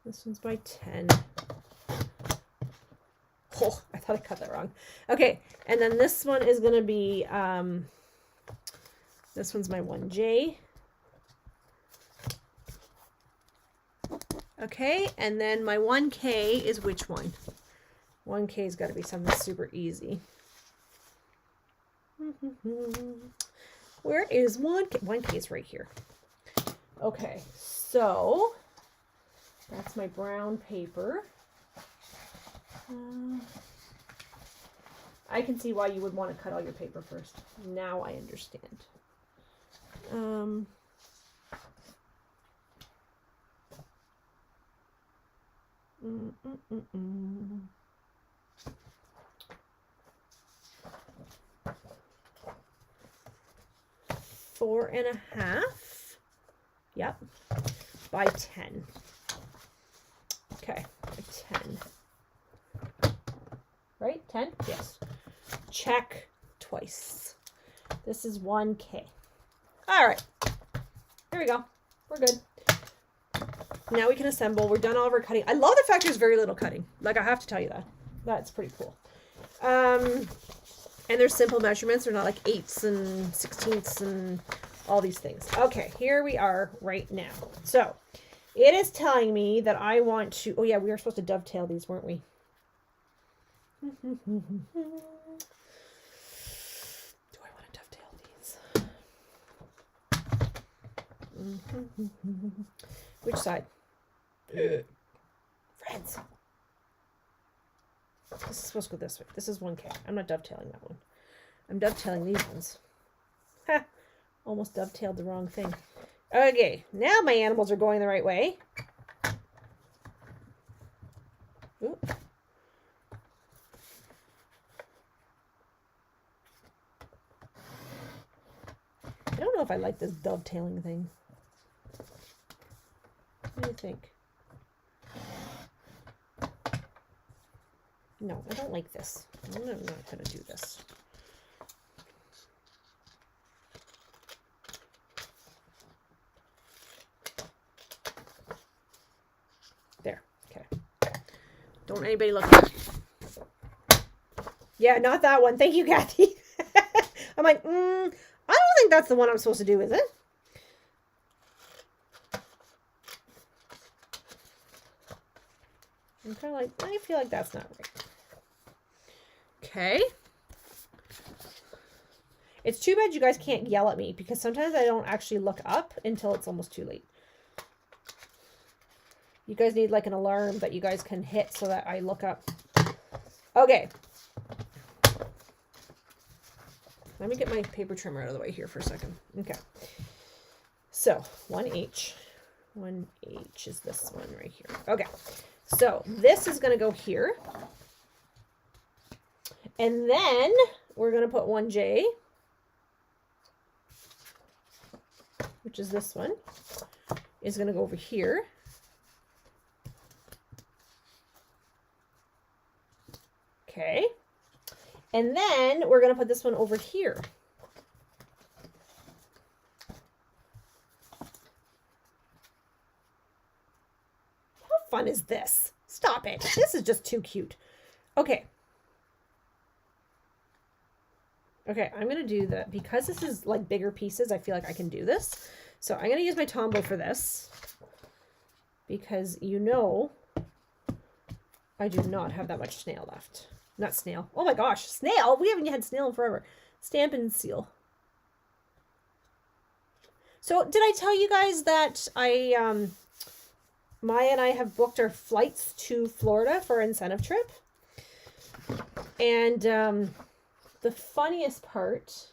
This one's by 10. Oh, I thought I cut that wrong. Okay, and then this one is going to be, this one's my 1J. Okay, and then my 1K is which one? 1K's got to be something super easy. Where is 1K? 1K is right here. Okay, so that's my brown paper. I can see why you would want to cut all your paper first. Now I understand. 4.5. Yep. By 10. Okay. By 10. Right? 10? Yes. Check twice. This is 1K. All right. Here we go. We're good. Now we can assemble. We're done all of our cutting. I love the fact there's very little cutting. Like, I have to tell you that. That's pretty cool. And there's simple measurements. They're not like 8ths and 16ths and all these things. Okay, here we are right now. So it is telling me that I want to, oh yeah, we were supposed to dovetail these, weren't we? Do I want to dovetail these? Which side? Friends. This is supposed to go this way. This is 1K. I'm not dovetailing that one. I'm dovetailing these ones. Ha! Almost dovetailed the wrong thing. Okay, now my animals are going the right way. Ooh. I don't know if I like this dovetailing thing. What do you think? No, I don't like this. I'm not going to do this. There. Okay. Don't anybody look at me. Yeah, not that one. Thank you, Kathy. I'm like, I don't think that's the one I'm supposed to do, is it? I'm kind of like, I feel like that's not right. Okay. It's too bad you guys can't yell at me because sometimes I don't actually look up until it's almost too late. You guys need like an alarm that you guys can hit so that I look up. Okay. Let me get my paper trimmer out of the way here for a second. Okay. So 1H. 1H is this one right here. Okay. So this is going to go here. And then we're going to put 1J, which is this one, is going to go over here. Okay. And then we're going to put this one over here. What fun is this? Stop it. This is just too cute. Okay. Okay, I'm going to do the, because this is like bigger pieces, I feel like I can do this. So I'm going to use my Tombow for this. Because you know, I do not have that much snail left. Not snail. Oh my gosh, snail? We haven't had snail in forever. Stampin' Seal. So did I tell you guys that Maya and I have booked our flights to Florida for our incentive trip? And the funniest part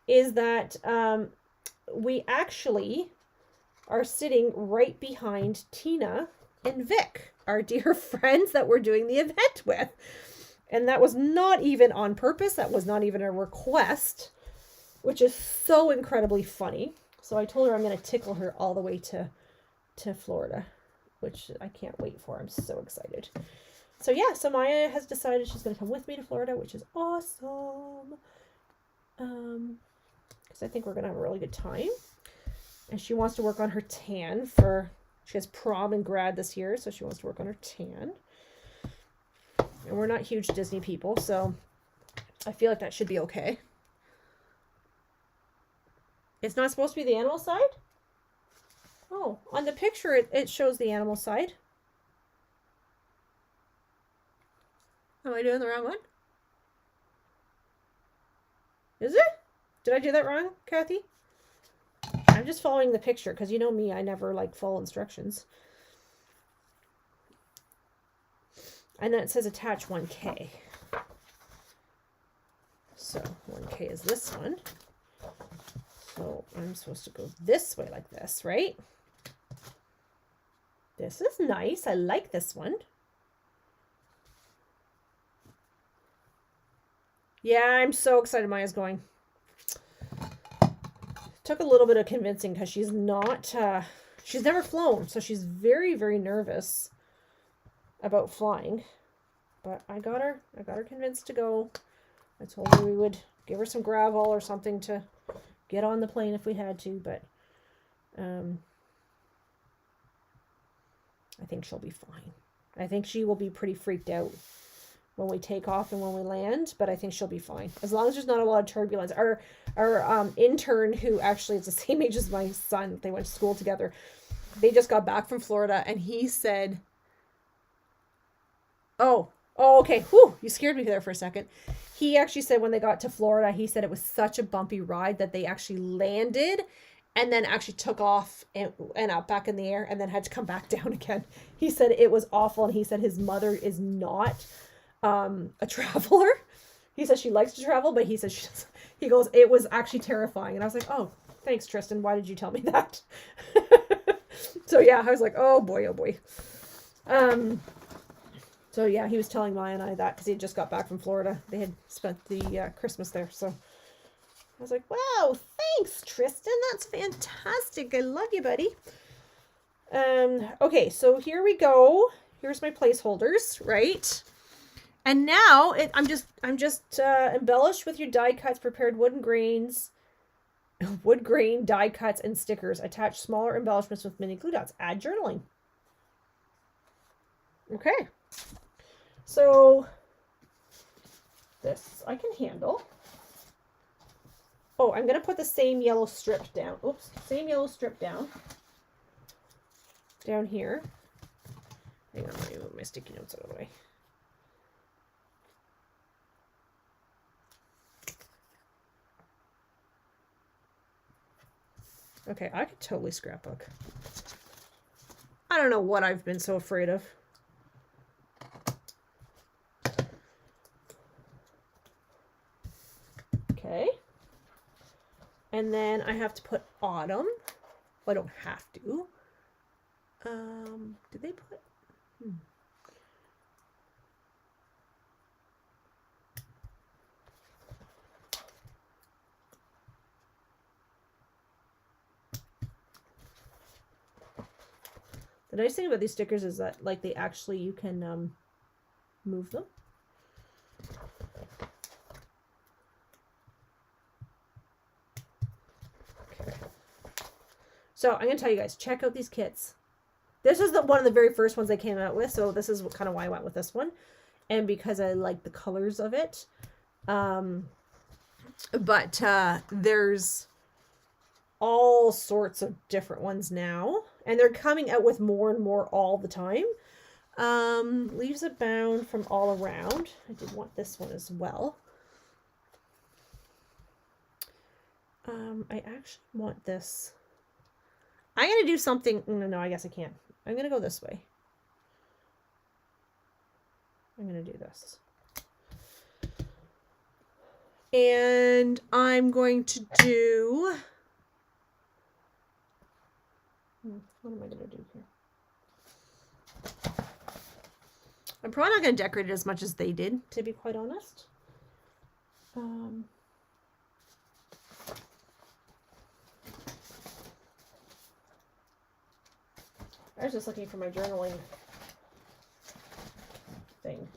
is that we actually are sitting right behind Tina and Vic, our dear friends that we're doing the event with. And that was not even on purpose. That was not even a request, which is so incredibly funny. So I told her I'm going to tickle her all the way to Florida, which I can't wait for. I'm so excited. So yeah, so Maya has decided she's going to come with me to Florida, which is awesome. Because I think we're going to have a really good time. And she wants to work on her tan for, she has prom and grad this year, so she wants to work on her tan. And we're not huge Disney people, so I feel like that should be okay. It's not supposed to be the animal side? Oh, on the picture it shows the animal side. Am I doing the wrong one? Is it? Did I do that wrong, Kathy? I'm just following the picture because you know me, I never like follow instructions. And then it says attach 1K. So 1K is this one. So I'm supposed to go this way like this, right? This is nice. I like this one. Yeah, I'm so excited Maya's going. Took a little bit of convincing because she's not, she's never flown. So she's very, very nervous about flying. But I got her convinced to go. I told her we would give her some gravel or something to get on the plane if we had to. But I think she'll be fine. I think she will be pretty freaked out when we take off and when we land, but I think she'll be fine. As long as there's not a lot of turbulence. Our intern, who actually is the same age as my son, they went to school together, they just got back from Florida, and he said, oh, okay, whew, you scared me there for a second. He actually said when they got to Florida, he said it was such a bumpy ride that they actually landed and then actually took off and up back in the air and then had to come back down again. He said it was awful, and he said his mother is not a traveler. He says she likes to travel, but he says he goes, it was actually terrifying. And I was like, oh, thanks, Tristan. Why did you tell me that? So yeah, I was like, oh boy, oh boy. So yeah, he was telling Maya and I that because he had just got back from Florida. They had spent the Christmas there. So I was like, wow, thanks, Tristan. That's fantastic. I love you, buddy. Okay, so here we go. Here's my placeholders, right? And now I'm just embellished with your die cuts, prepared wood grain die cuts and stickers. Attach smaller embellishments with mini glue dots. Add journaling. Okay. So this I can handle. Oh, I'm going to put the same yellow strip down. Oops, same yellow strip down here. Hang on, let me move my sticky notes out of the way. Okay, I could totally scrapbook. I don't know what I've been so afraid of. Okay. And then I have to put autumn. Well, I don't have to. Did they put? The nice thing about these stickers is that, like, they actually, you can move them. Okay. So I'm going to tell you guys, check out these kits. This is one of the very first ones they came out with, so this is kind of why I went with this one. And because I like the colors of it. But there's all sorts of different ones now. And they're coming out with more and more all the time. Leaves Abound from All Around. I did want this one as well. I actually want this. I'm going to do something. No, I guess I can't. I'm going to go this way. I'm going to do this. And I'm going to do... What am I going to do here? I'm probably not going to decorate it as much as they did, to be quite honest. I was just looking for my journaling thing.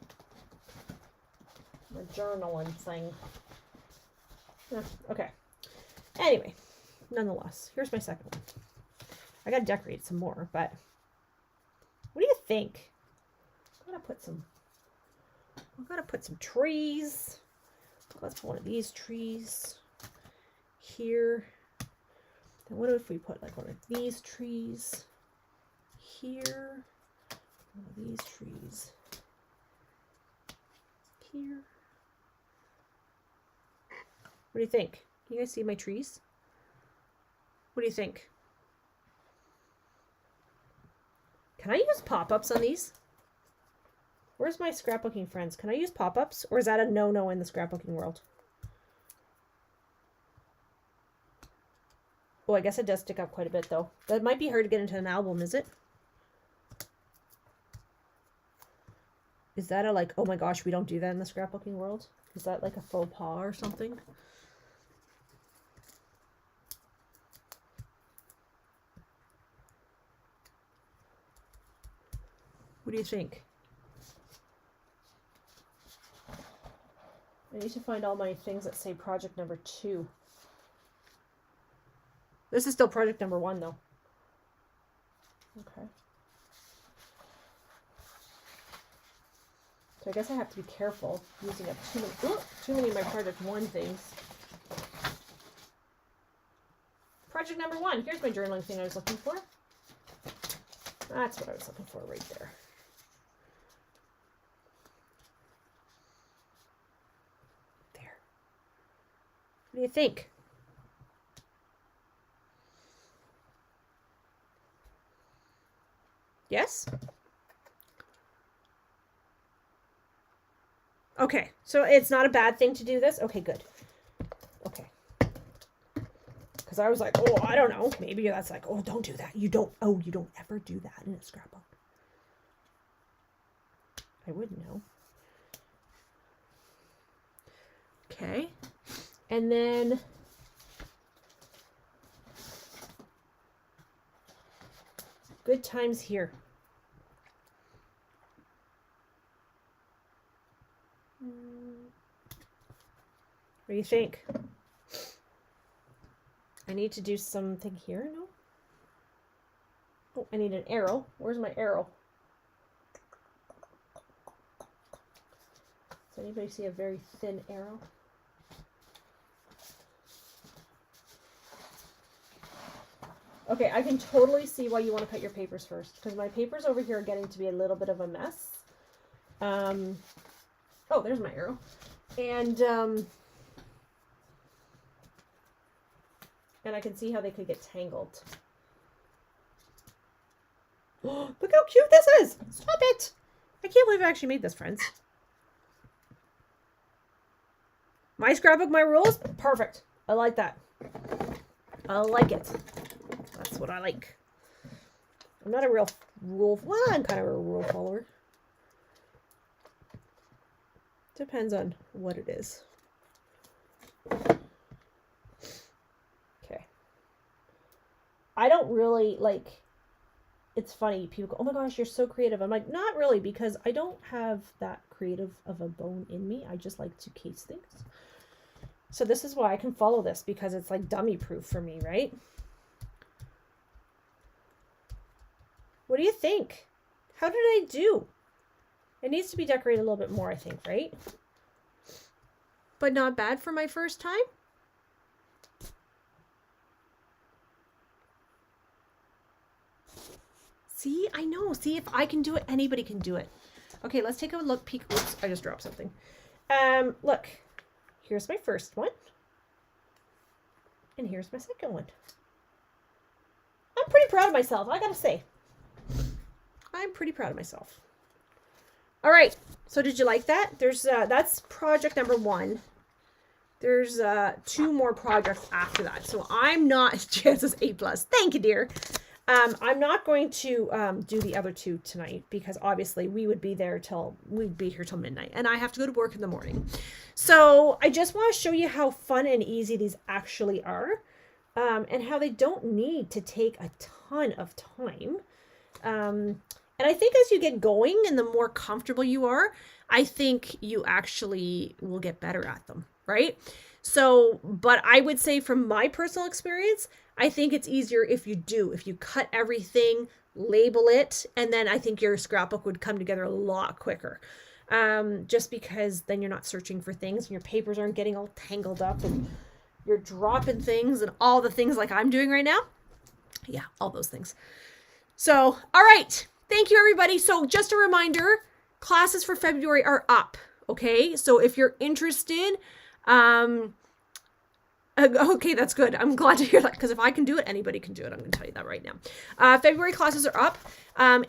My journaling thing. Okay. Anyway, nonetheless, here's my second one. I gotta decorate some more, but what do you think? I gotta put some trees. Let's put one of these trees here. Then what if we put like one of these trees here? One of these trees here. What do you think? Can you guys see my trees? What do you think? Can I use pop-ups on these? Where's my scrapbooking friends? Can I use pop-ups? Or is that a no-no in the scrapbooking world? Oh, I guess it does stick up quite a bit, though. That might be hard to get into an album, is it? Is that a like, oh my gosh, we don't do that in the scrapbooking world? Is that like a faux pas or something? What do you think? I need to find all my things that say project number 2. This is still project number 1, though. Okay. So I guess I have to be careful using up too many of my project 1 things. Project number 1. Here's my journaling thing I was looking for. That's what I was looking for right there. There. What do you think? Yes? Okay, so it's not a bad thing to do this? Okay, good. Okay. Because I was like, oh, I don't know. Maybe that's like, oh, don't do that. You don't ever do that in a scrapbook. I wouldn't know. Okay. And then good times here. What do you think? I need to do something here, no? Oh, I need an arrow. Where's my arrow? Does anybody see a very thin arrow? Okay, I can totally see why you want to cut your papers first, because my papers over here are getting to be a little bit of a mess. Oh, there's my arrow. And I can see how they could get tangled. Oh, look how cute this is! Stop it! I can't believe I actually made this, friends. My scrapbook, my rules? Perfect. I like that. I like it. That's what I like. I'm not a real rule... Well, I'm kind of a rule follower. Depends on what it is. Okay. I don't really, like... It's funny. People go, oh my gosh, you're so creative. I'm like, not really, because I don't have that creative of a bone in me. I just like to case things. So this is why I can follow this, because it's like dummy proof for me, right? What do you think? How did I do? It needs to be decorated a little bit more, I think, right? But not bad for my first time. See, I know. See, if I can do it, anybody can do it. Okay, let's take a look. Peek. Oops, I just dropped something. Look, here's my first one. And here's my second one. I'm pretty proud of myself, I gotta say. I'm pretty proud of myself. All right, so did you like that? There's that's project number 1. There's 2 more projects after that. So I'm not, chances 8+. Thank you, dear. I'm not going to do the other 2 tonight because obviously we'd be here till midnight and I have to go to work in the morning. So I just want to show you how fun and easy these actually are, and how they don't need to take a ton of time. And I think as you get going and the more comfortable you are, I think you actually will get better at them, right? So, but I would say from my personal experience, I think it's easier if you cut everything, label it, and then I think your scrapbook would come together a lot quicker. Just because then you're not searching for things and your papers aren't getting all tangled up and you're dropping things and all the things like I'm doing right now. Yeah, all those things. So, all right. Thank you, everybody. So just a reminder, classes for February are up. Okay. So if you're interested, okay, that's good. I'm glad to hear that because if I can do it, anybody can do it. I'm going to tell you that right now. February classes are up.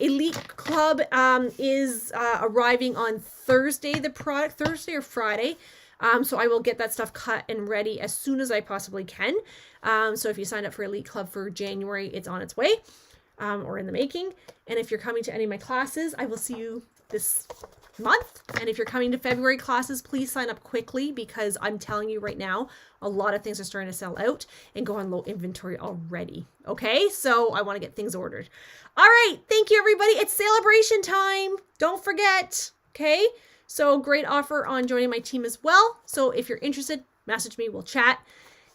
Elite Club is arriving on Thursday, Thursday or Friday. So I will get that stuff cut and ready as soon as I possibly can. So if you sign up for Elite Club for January, it's on its way, or in the making. And if you're coming to any of my classes, I will see you this month. And if you're coming to February classes, please sign up quickly because I'm telling you right now, a lot of things are starting to sell out and go on low inventory already. Okay, so I want to get things ordered. All right, thank you, everybody. It's celebration time. Don't forget. Okay, so great offer on joining my team as well. So if you're interested, message me. We'll chat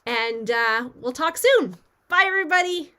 and we'll talk soon. Bye, everybody.